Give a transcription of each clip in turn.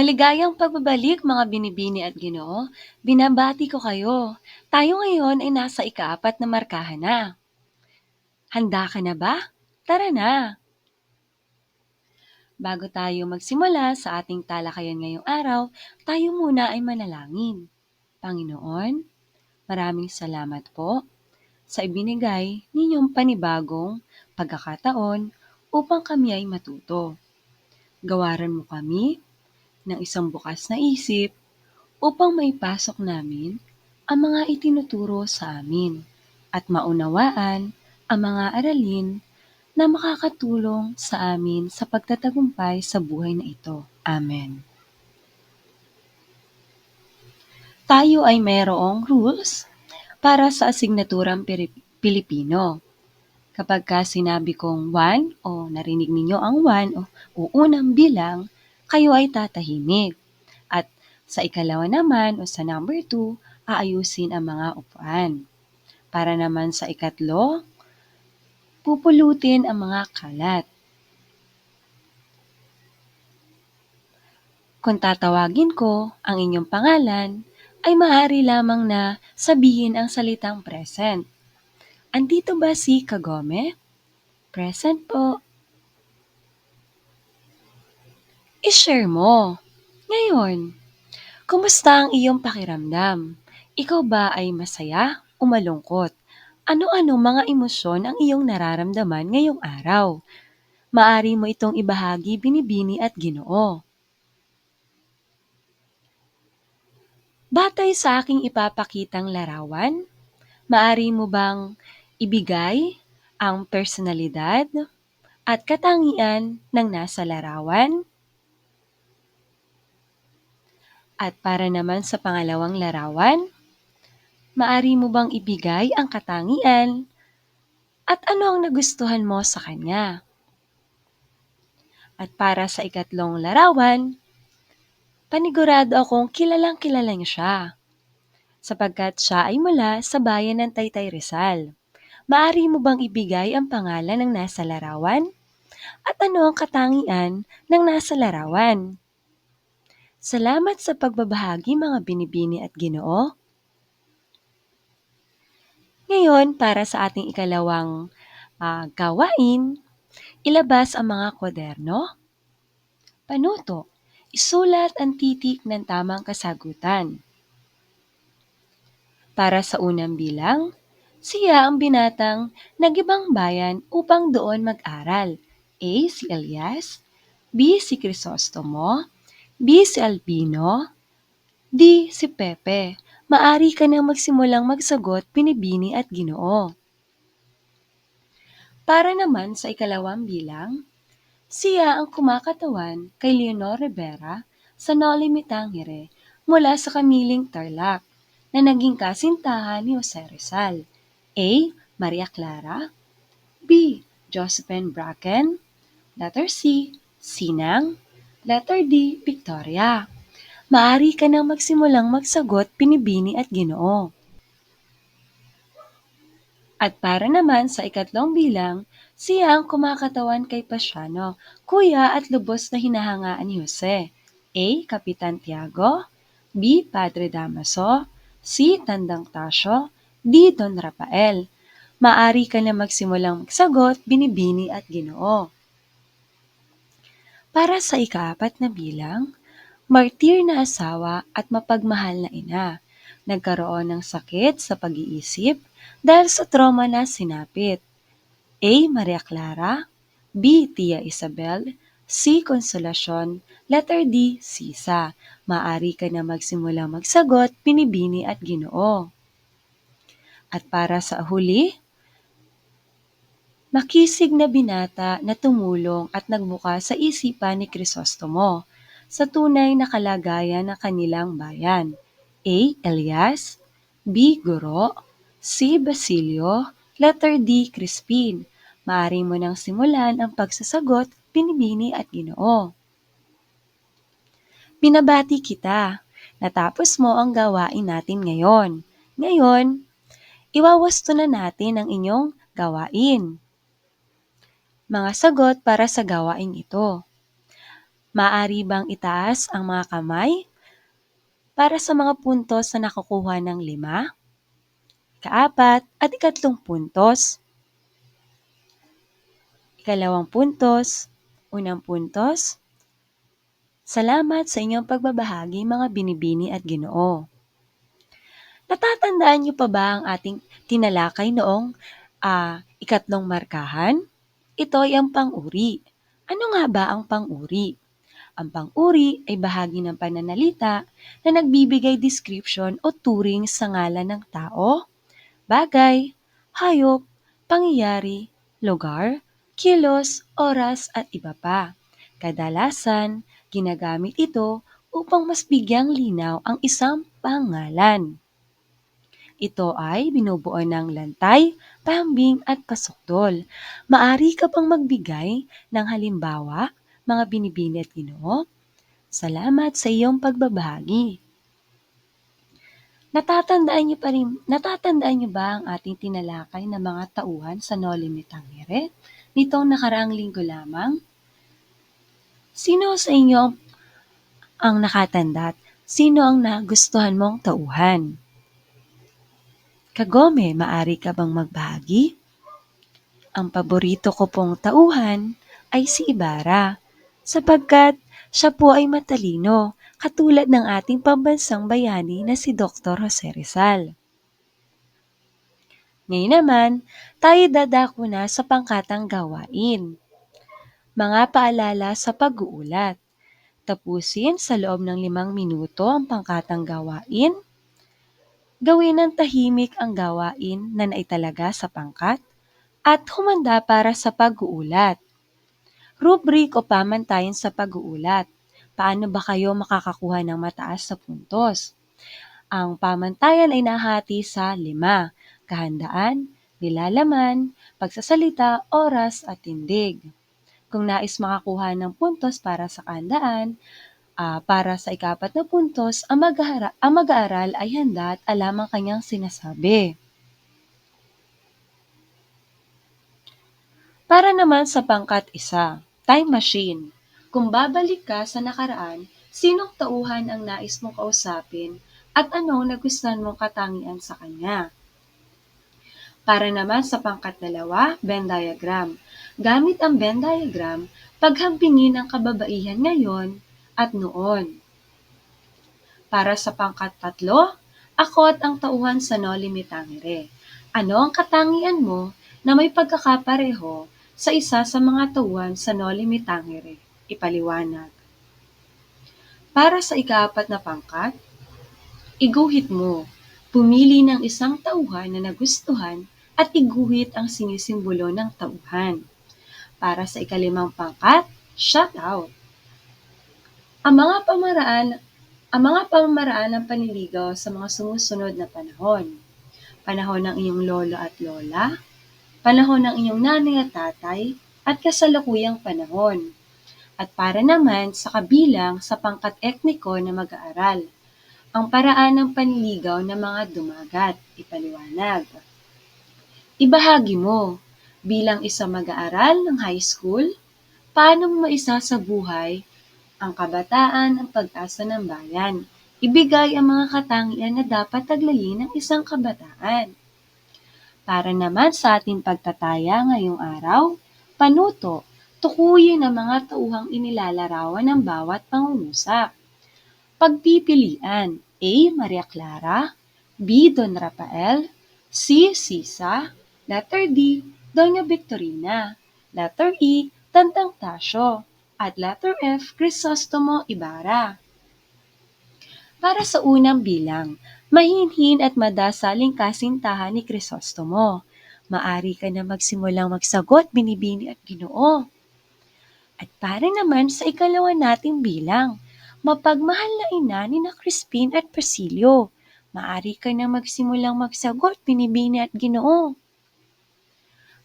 Maligayang pagbabalik mga binibini at Ginoo, binabati ko kayo. Tayo ngayon ay nasa ikaapat na markahan na. Handa ka na ba? Tara na! Bago tayo magsimula sa ating talakayan ngayong araw, tayo muna ay manalangin. Panginoon, maraming salamat po sa ibinigay ninyong panibagong pagkakataon upang kami ay matuto. Gawaran mo kami ng isang bukas na isip upang maipasok namin ang mga itinuturo sa amin at maunawaan ang mga aralin na makakatulong sa amin sa pagtatagumpay sa buhay na ito. Amen. Tayo ay mayroong rules para sa asignaturang Pilipino. Kapag sinabi kong 1 o narinig ninyo ang 1 o unang bilang, kayo ay tatahimik. At sa ikalawa naman o sa number 2, aayusin ang mga upuan. Para naman sa ikatlo, pupulutin ang mga kalat. Kung tatawagin ko ang inyong pangalan, ay maaari lamang na sabihin ang salitang present. Andito ba si Kagome? Present po. I-share mo. Ngayon, kumusta ang iyong pakiramdam? Ikaw ba ay masaya o malungkot? Ano-ano mga emosyon ang iyong nararamdaman ngayong araw? Maaari mo itong ibahagi binibini at Ginoo. Batay sa aking ipapakitang larawan, maaari mo bang ibigay ang personalidad at katangian ng nasa larawan? At para naman sa pangalawang larawan, maaari mo bang ibigay ang katangian at ano ang nagustuhan mo sa kanya? At para sa ikatlong larawan, panigurado akong kilalang-kilala niyo siya, sapagkat siya ay mula sa bayan ng Taytay Rizal. Maaari mo bang ibigay ang pangalan ng nasa larawan? At ano ang katangian ng nasa larawan? Salamat sa pagbabahagi mga binibini at Ginoo. Ngayon, para sa ating ikalawang gawain, ilabas ang mga kwaderno. Panuto, isulat ang titik ng tamang kasagutan. Para sa unang bilang, siya ang binatang nag-ibang bayan upang doon mag-aral. A. Si Elias, B. Si Crisostomo, B. Si Albino, D. Si Pepe. Maari ka nang magsimulang magsagot, binibini at Ginoo. Para naman sa ikalawang bilang, siya ang kumakatawan kay Leonor Rivera sa Noli Me Tangere mula sa Kamiling Tarlac na naging kasintahan ni Jose Rizal. A. Maria Clara, B. Josephine Bracken, letter C. Sinang, letter D. Victoria. Maaari ka nang magsimulang magsagot, binibini at Ginoo. At para naman sa ikatlong bilang, siya ang kumakatawan kay Pasiano, kuya at lubos na hinahangaan ni Jose. A. Kapitan Tiago, B. Padre Damaso, C. Tandang Tasyo, D. Don Rafael. Maaari ka na magsimulang magsagot, binibini at Ginoo. Para sa ikaapat na bilang, martir na asawa at mapagmahal na ina, nagkaroon ng sakit sa pag-iisip dahil sa trauma na sinapit. A. Maria Clara, B. Tia Isabel, C. Consolacion, letter D. Sisa. Maaari ka na magsimulang magsagot, binibini at Ginoo. At para sa huli, makisig na binata na tumulong at nagbuka sa isipan ni Crisostomo sa tunay na kalagayan ng kanilang bayan. A. Elias, B. Guro, C. Basilio, letter D. Crispin. Maaari mo nang simulan ang pagsasagot, binibini at Ginoo. Binabati kita. Natapos mo ang gawain natin ngayon. Ngayon, iwawasto na natin ang inyong gawain. Mga sagot para sa gawain ito. Maaari bang itaas ang mga kamay para sa mga puntos na nakukuha ng 5, ikaapat at ikatlong puntos? Ikalawang puntos, unang puntos. Salamat sa inyong pagbabahagi mga binibini at Ginoo. Natatandaan niyo pa ba ang ating tinalakay noong ikatlong markahan? Ito ay ang pang-uri. Ano nga ba ang pang-uri? Ang pang-uri ay bahagi ng pananalita na nagbibigay description o turing sa ngalan ng tao, bagay, hayop, pangyayari, lugar, kilos, oras at iba pa. Kadalasan, ginagamit ito upang mas bigyang linaw ang isang pangalan. Ito ay binubuo ng lantay, pahambing at pasukdol. Maari ka pang magbigay ng halimbawa, mga binibini at Ginoo. Salamat sa iyong pagbabahagi. Natatandaan niyo ba ang ating tinalakay na mga tauhan sa Noli Me Tangere nitong nakaraang linggo lamang? Sino sa inyo ang nakatanda at sino ang nagustuhan mong tauhan? Kagome, maari ka bang magbahagi? Ang paborito ko pong tauhan ay si Ibarra, sapagkat siya po ay matalino, katulad ng ating pambansang bayani na si Dr. Jose Rizal. Ngayon naman, tayo dadako na sa pangkatang gawain. Mga paalala sa pag-uulat. Tapusin sa loob ng 5 minuto ang pangkatang gawain. Gawin ng tahimik ang gawain na naitalaga sa pangkat at humanda para sa pag-uulat. Rubrik o pamantayan sa pag-uulat. Paano ba kayo makakakuha ng mataas na puntos? Ang pamantayan ay nahati sa 5: kahandaan, nilalaman, pagsasalita, oras at tindig. Kung nais makakuha ng puntos para sa kahandaan, para sa ika-4 na puntos, ang mag-aaral ay handa at alam ang kanyang sinasabi. Para naman sa pangkat 1, time machine. Kung babalik ka sa nakaraan, sinong tauhan ang nais mong kausapin at anong nagustuhan mong katangian sa kanya? Para naman sa pangkat 2, Venn diagram. Gamit ang Venn diagram, paghampingin ang kababaihan ngayon at noon. Para sa pangkat 3, ako at ang tauhan sa Noli Me Tangere. Ano ang katangian mo na may pagkakapareho sa isa sa mga tauhan sa Noli Me Tangere? Ipaliwanag. Para sa ika-4 na pangkat, iguhit mo. Pumili ng isang tauhan na nagustuhan at iguhit ang sinisimbolo ng tauhan. Para sa ika-5 pangkat, shout out. Ang mga pamamaraan ng panliligaw sa mga sumusunod na panahon. Panahon ng iyong lolo at lola, panahon ng iyong nanay at tatay, at kasalukuyang panahon. At para naman sa kabilang sa pangkat etniko na mag-aaral, ang paraan ng panliligaw ng mga dumagat. Ipaliwanag. Ibahagi mo, bilang isang mag-aaral ng high school, paano mo maisasabuhay ang kabataan ang pag-asa ng bayan. Ibigay ang mga katangian na dapat taglayin ng isang kabataan. Para naman sa ating pagtataya ngayong araw, panuto, tukuyin ang mga tauhang inilalarawan ng bawat pangungusap. Pagpipilian: A. Maria Clara, B. Don Rafael, C. Sisa, letter D. Doña Victorina, letter E. Tantang Tasyo, at letter F. Crisostomo Ibarra. Para sa unang bilang, mahinhin at madasaling kasintahan ni Crisostomo. Maari ka na magsimulang magsagot, binibini at Ginoo. At para naman sa ikalawa nating bilang, mapagmahal na ina ni na Crispin at Persilio. Maari ka na magsimulang magsagot, binibini at Ginoo.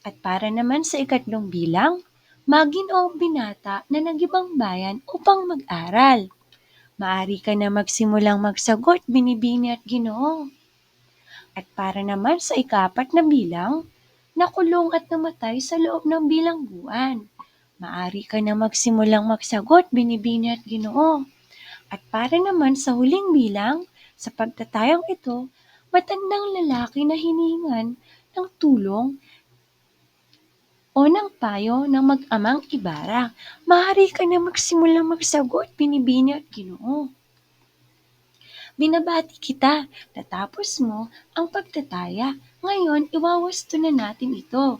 At para naman sa ikatlong bilang, Maginoong binata na nag-ibang bayan upang mag-aral. Maari ka na magsimulang magsagot, binibini at Ginoo. At para naman sa ika-4 na bilang, nakulong at namatay sa loob ng bilangguan. Maaari ka na magsimulang magsagot, Binibini at Ginoo. At para naman sa huling bilang, sa pagtatayang ito, matandang lalaki na hinihingan ng tulong o ng payo ng mag-amang Ibarra. Maaari ka na magsimulang magsagot, Binibini at Ginoo. Binabati kita, natapos mo ang pagtataya. Ngayon, iwawasto na natin ito.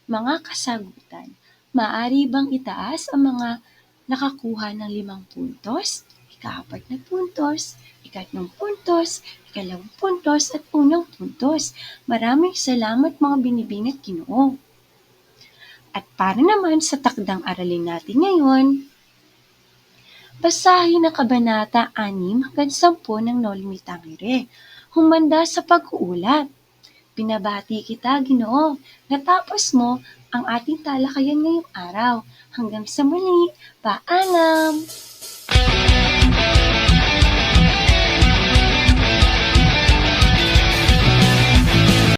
Mga kasagutan, maaari bang itaas ang mga nakakuha ng 5 puntos, ika-4 na puntos, ika-3 puntos, ika-2 puntos, at 1 puntos? Maraming salamat mga Binibini at Ginoo. At para naman sa takdang aralin natin ngayon, basahin ang Kabanata 6 hanggang 10 ng Noli Me Tangere. Humanda sa pag-uulat. Binabati kita, Ginoo. Natapos mo ang ating talakayan ngayong araw. Hanggang sa muli, paalam!